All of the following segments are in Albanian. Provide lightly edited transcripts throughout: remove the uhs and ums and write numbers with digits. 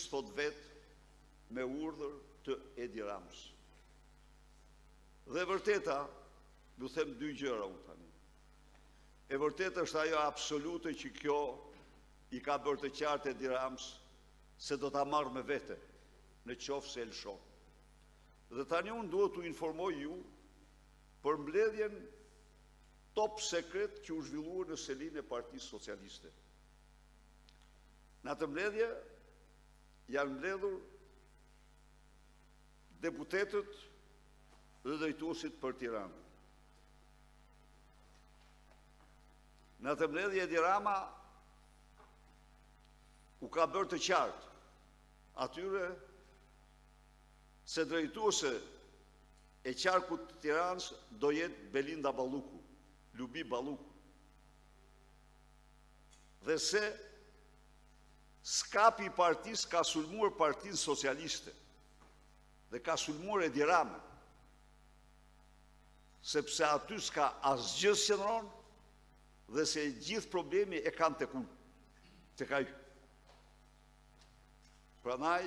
thot vetë me urdhër të Edi Ramës. Dhe vërteta, du them dy gjëra unë tani. E vërteta është ajo absolute që kjo i ka bërë të qartë Edi Ramës se do ta marrë me vete në qoftë se e lëshon. Dhe tani unë duhet t'u informoj ju për mbledhjen top sekret që u zhvilluar në selinë e Partisë Socialiste. Në atë mbledhje janë mbledhur deputetët dhe drejtuesit për Tiranë. Në atë mbledhje Edi Rama u ka bërë të qartë atyre se drejtuese e qarkut të Tiranës do jetë Belinda Balluku, Lubi Balluku. Dhe se skapi i partisë ka sulmuar Partinë Socialiste dhe ka sulmuar Edi Ramën, sepse aty s'ka asgjë qëndron dhe se gjithë problemi e kanë tek unë, tek ai. Prandaj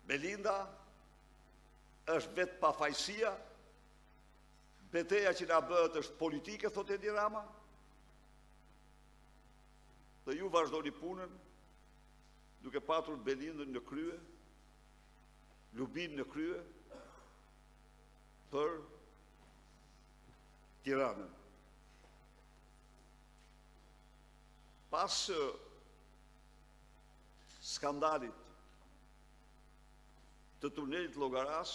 Belinda është vetë pafajësia, betejë që na bëhet është politike, thot Edi Rama, dhe ju vazhdoni punën duke patur Belindën në krye, Lubin në krye, për Tiranën. Pas skandalit të tunelit Llogaras,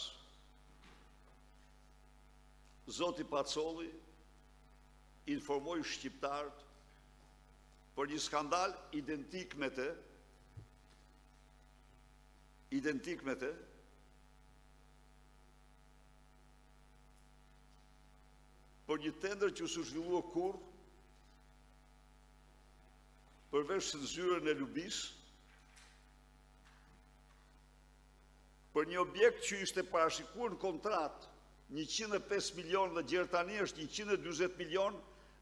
Zoti Pacolli informoi shqiptarët për një skandal identik me të, për një tender që s'u zhvillua kurrë, përveç zyrën e Lubis, për një objekt që ishte parashikuar në kontratë 105 milion dhe gjerë tani është 120 milion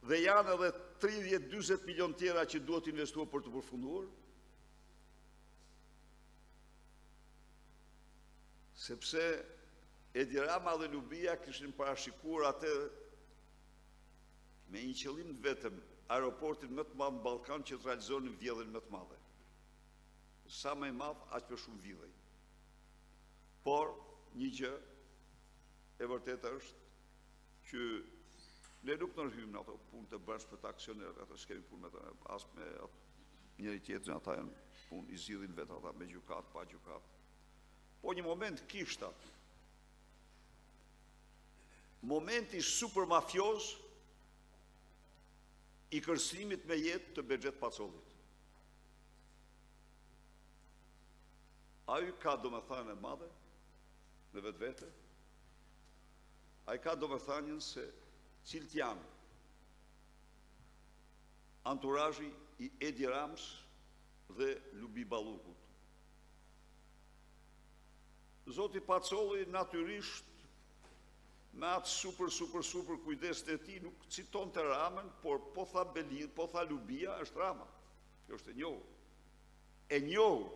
dhe janë edhe 30-40 milion tjera që duhet investuar për të përfunduar, sepse Edi Rama dhe Lubia kishin parashikuar atë me një qëllim të vetëm, aeroportin më të madh në Ballkan që të realizonin vjedhjen më të madhe. Sa më i madh, aq më shumë vjedhej. Por një gjë e vërtetë është që ne nuk në hyjmë në ato punë të bashkë për të aksionerët, ato s'kemi punë me të, as me njëri tjetrin, ata janë punë, i zgjidhin vetë ata me gjykat, pa gjykat. Po një moment kishta, momenti super mafioz i kërcënimit me jetë të Bexhet Pacollit. Ai ka domethënë e madhe në vetvete, ai ka domethënien se cilët janë anturazhi i Edi Ramës dhe Lubi Ballukut. Zoti Pacolli natyrisht me atë super kujdes të ti nuk citon të Ramën, por po tha Belin, po tha Lubia, është Rama. Kjo është e njohur. E njohur.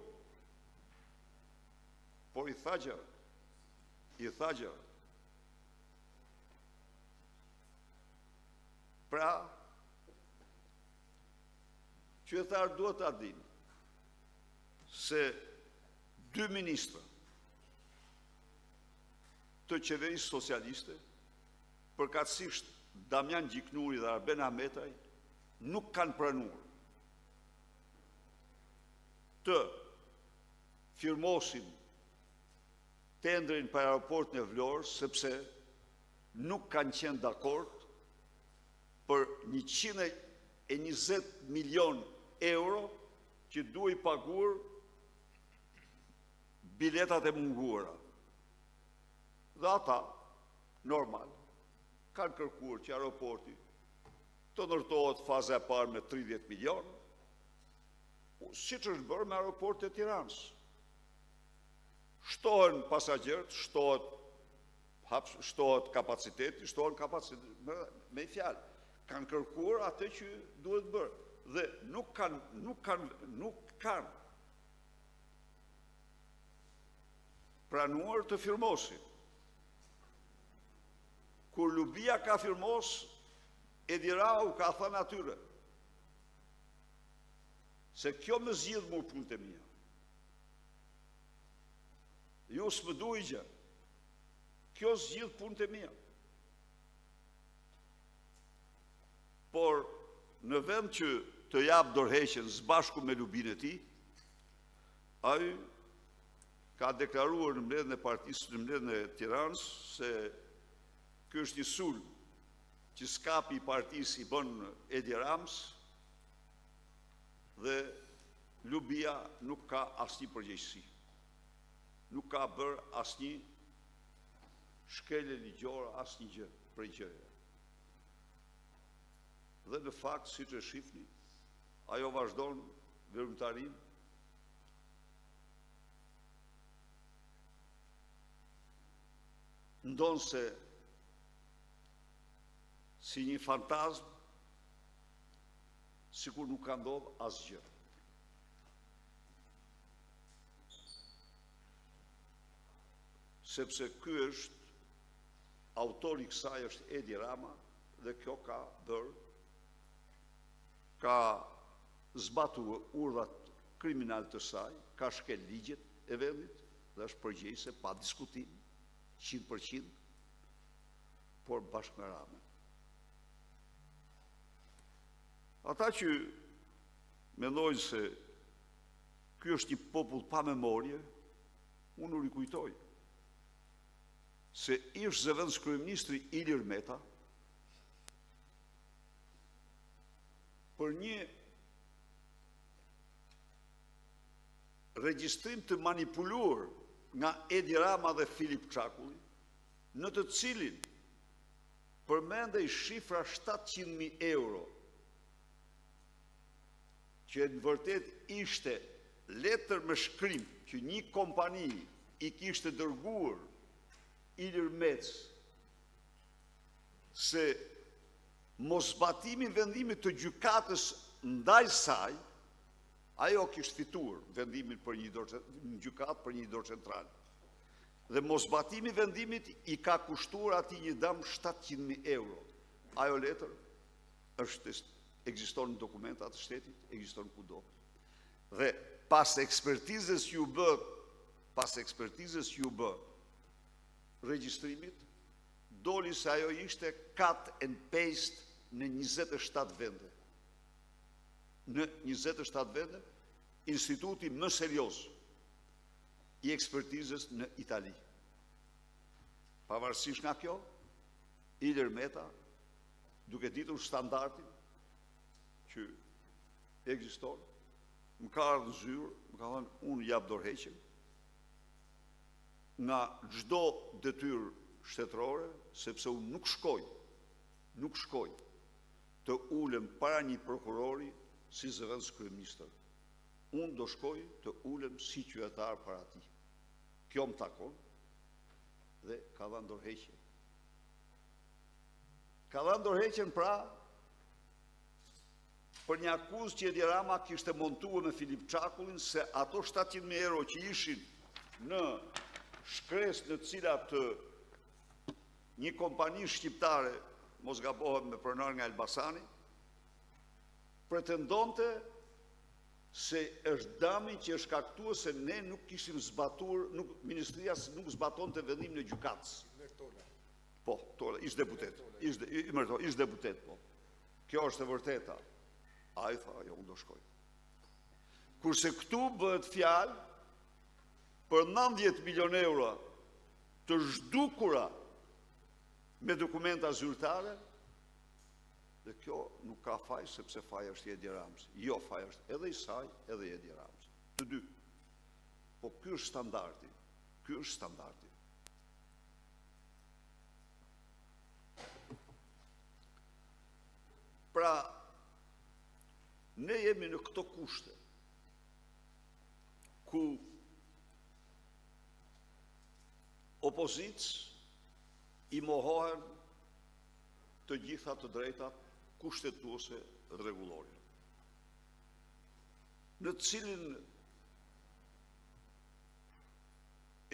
Por i tha gjë. Pra, qytetarët duhet ta dinë se dy ministra të qeverisë socialiste, përkatësisht Damian Gjiknuri dhe Arben Ahmetaj, nuk kanë pranuar të firmosin tendrin për aeroportin e Vlorës, sepse nuk kanë qenë dakord për 120 milion euro që duhej paguar biletat e munguara. Dhe ata, normal, kanë kërkuar që aeroporti të ndërtohet faza e parë me 30 milion, siç është bërë me aeroportin e Tiranës. Shtohen pasagjerët, shtohet kapaciteti, me fjalë. Kanë kërkuar atë që duhet bërë. dhe nuk kanë pranuar të firmosin. Kur Lubia ka firmos, Edi Rama ka thënë atyre se kjo më zgjidh mu punët e mia. Ju s'më dujgja, kjo zgjidh punët e mia. Por në vend që të jap dorëheqjen së me Lubin e tij, ai ka deklaruar në mbledhjen e partisë në mbledhjen e Tiranës se ky është një sulm që skapi i partisë i bën Edi Rams dhe Lubia nuk ka asnjë përgjegjësi. Nuk ka bërë asnjë shkelje ligjore, asnjë gjë për gjëja. Dhe në fakt, siç e shihni, ajo vazhdon veprimtarin ndonse si një fantazm, sikur nuk ka ndodhur asgjë. Sepse ky është autori i kësaj është Edi Rama dhe kjo ka zbatuar urdhat kriminal të saj, ka shkel ligjet e vendit dhe është përgjegjëse pa diskutim 100%, por bashkë me Ramën. Ata që mendojnë se ky është një popull pa memorie, unë u rikujtoj se ish zëvendës kryeministri Ilir Meta për një regjistrim të manipuluar nga Edi Rama dhe Filip Çakulli, në të cilin përmendej shifra 700.000 euro, që në vërtet ishte letër me shkrim që një kompani i kishte dërguar Ilir Mec se mosbatimi vendimit të gjykatës ndaj saj, ajo kishte fituar vendimin për një gjykatë për një dorë centrale. Dhe mosbatimi vendimit i ka kushtuar atij një dëm 700.000 euro. Ajo letër ekziston në dokumentat të shtetit, ekziston kudo. Dhe pas ekspertizës që u bë regjistrimit, doli se ajo ishte cut and paste në 27 vende. Në 27 vende, instituti më serioz i ekspertizës në Itali. Pavarësisht nga kjo, Ilir Meta, duke ditur standardin që ekziston, më ka ardhur zyrë, më ka thënë, unë jap dorëheqjen nga çdo detyrë shtetërore, sepse unë nuk shkoj të ulem para një prokurori si zëvendës kryeministër. Unë do shkoj të ulem si qytetar para tij. Kjo më takon dhe ka dhënë dorëheqjen. Ka dhënë dorëheqjen pra për një akuzë që Edi Rama kishte montuar me Filip Çakullin se ato 700.000 euro që ishin në shkresë në cilat një kompani shqiptare, mos gabohem me pronar nga Elbasani, pretendonte se është dami që është shkaktuar se ne nuk kishim zbatuar, ministria nuk zbatonte vendimin e gjykatës. Po, ish deputet. Ish deputet, po. Kjo është e vërteta. Ai tha, jo, unë do shkoj. Kurse këtu bëhet fjalë për 90 milion euro të zhdukura me dokumenta zyrtare, dhe kjo nuk ka faj, sepse faj është i Edi Ramës. Jo, faj është edhe i saj, edhe i Edi Ramës. Të dy. Po ky është standardi. Ky është standardi. Pra, ne jemi në këto kushte, ku opozicë i mohohen të gjitha të drejtat kushtetuese dhe rregullore. në të cilin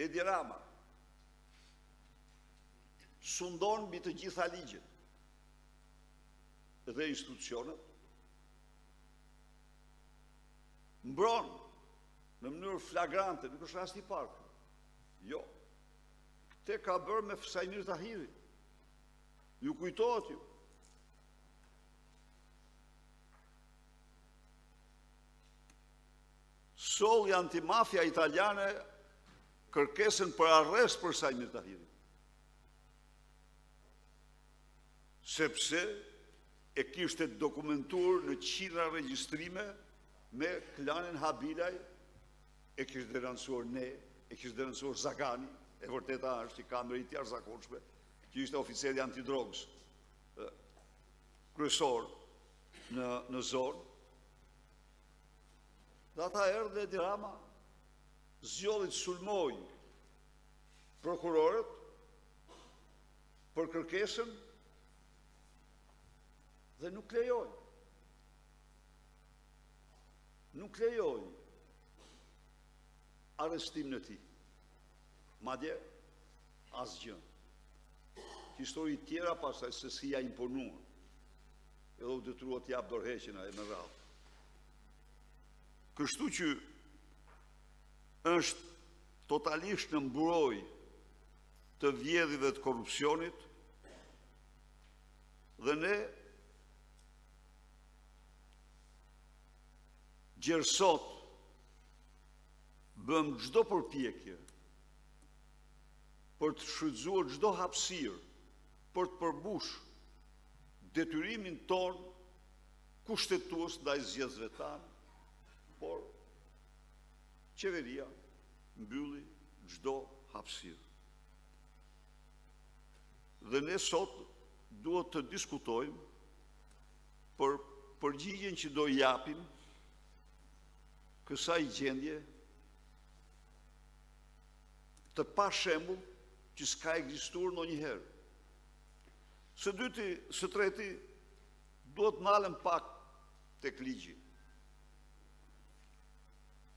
Edi Rama sundon mbi të gjitha ligjet dhe institucionet, mbron në mënyrë flagrante, nuk është rasti i parë. Jo. Këtë ka bërë me Sajmir Tahiri. Ju kujtohet ju. Solli antimafia italiane kërkesën për arrest për Sajmir Tahiri. Sepse e kishte dokumentuar në qindra regjistrime me klanin Habilaj, e kishte denoncuar ne, e kishte denoncuar Zagani, e vërteta është i ka merit jashtëzakonshme, që ishte oficeri antidrogës kryesor në zonë. Dhe ata erdhën dhe Edi Rama zgjodhi të sulmoj prokurorët për kërkesën dhe nuk lejoj. Nuk lejoj arrestim në ti. Madje asgjë. Histori tjera pasaj se si ja imponuar. Edhe u detyrua të jap dorëheqjen e me radhë. Kështu që është totalisht në mburoj të vjedhive të korrupsionit dhe ne gjersot bëm çdo përpjekje për të shfrytzuar çdo hapësirë për të përmbush detyrimin ton kushtetues ndaj zgjedhësve tanë, por qeveria mbylli çdo hapësirë. Dhe ne sot duhet të diskutojmë për përgjigjen që do japim kësaj gjendje të pa shembull që s'ka ekzistuar ndonjëherë. Së treti, duhet nalem pak tek ligji.